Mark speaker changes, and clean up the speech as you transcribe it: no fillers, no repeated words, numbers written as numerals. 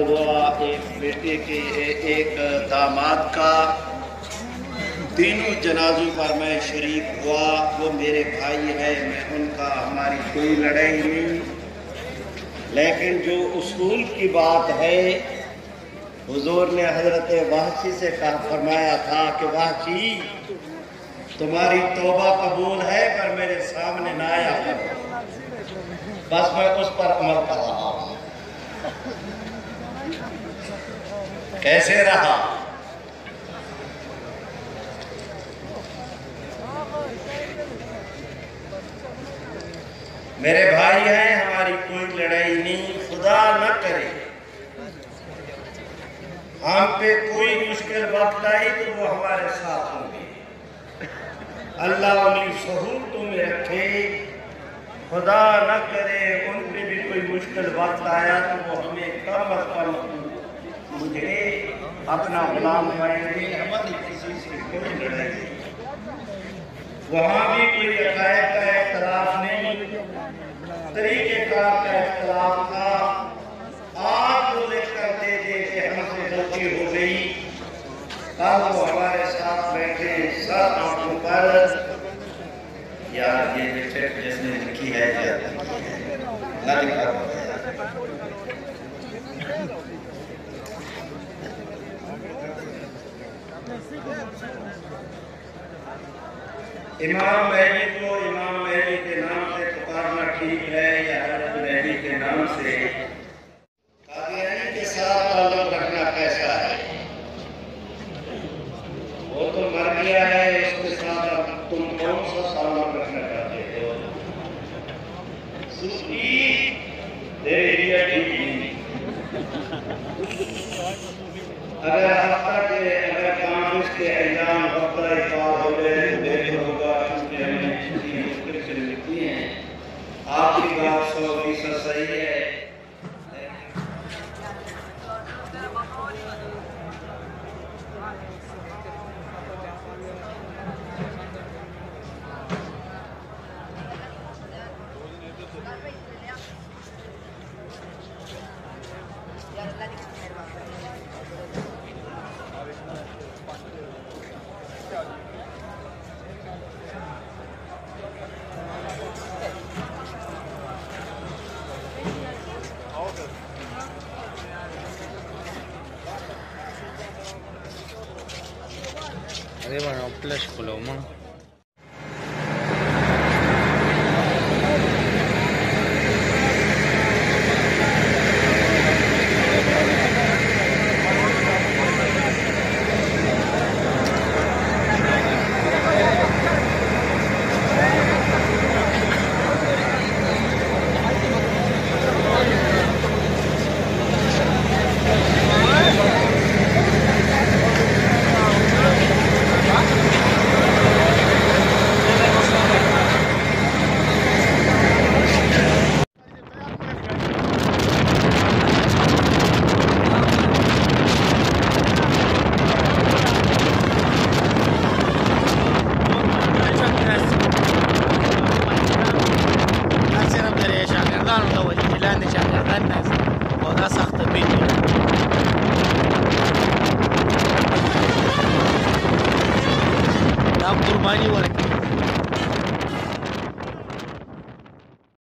Speaker 1: हुआ, एक बेटे के एक दामाद का। तीनों जनाजों पर मैं शरीक हुआ। वो मेरे भाई है, मैं उनका, हमारी कोई लड़ाई नहीं। लेकिन जो उसूल की बात है, हुजूर ने हजरत वाहशी से कहा, फरमाया था कि वाहशी तुम्हारी तौबा कबूल है पर मेरे सामने ना आया करो। बस मैं उस पर अमल कर रहा हूं। कैसे रहा? मेरे भाई हैं, हमारी कोई लड़ाई नहीं। खुदा न करे हम पे कोई मुश्किल वक्त आई तो वो हमारे साथ होंगे। अल्लाह उन्हें सहूलतों में रखे। खुदा न करे उन पे भी कोई मुश्किल वक्त आया तो वो हमें कम अज कम मुझे अपना गुलाम बनाएंगे। हमारी किसी से कोई लड़ाई, वहाँ भी कोई अकायद का इख्तलाफ नहीं, तरीक़ेकार का इख्तलाफ था। आप जो लिख कर दे दे कि हमसे गलती हो गई, अब वो हमारे साथ बैठे सब आंखों पर। यार ये लिखट जिसने लिखी है ना लिखा। इमाम महदी को इमाम महदी के नाम से पुकारना ठीक है या हज़रत महदी के नाम से? कादियानी के साथ ताल्लुक़ रखना कैसा है? वो तो मर गया है, उसके साथ अब तुम कौन सा ताल्लुक़ रखना चाहते हो? सूफी तेरे लिए ठीक नहीं। अगर हफ्ता के अगर कांग्रेस के एग्जाम हफ्ता इकबाल हो गए तो देख होगा, क्योंकि हमने इतनी मुश्किल से लिखी हैं। आपकी बात 100% सही है।
Speaker 2: Ada mana plus pulau mah? Anda, o da saxta bilmiyor.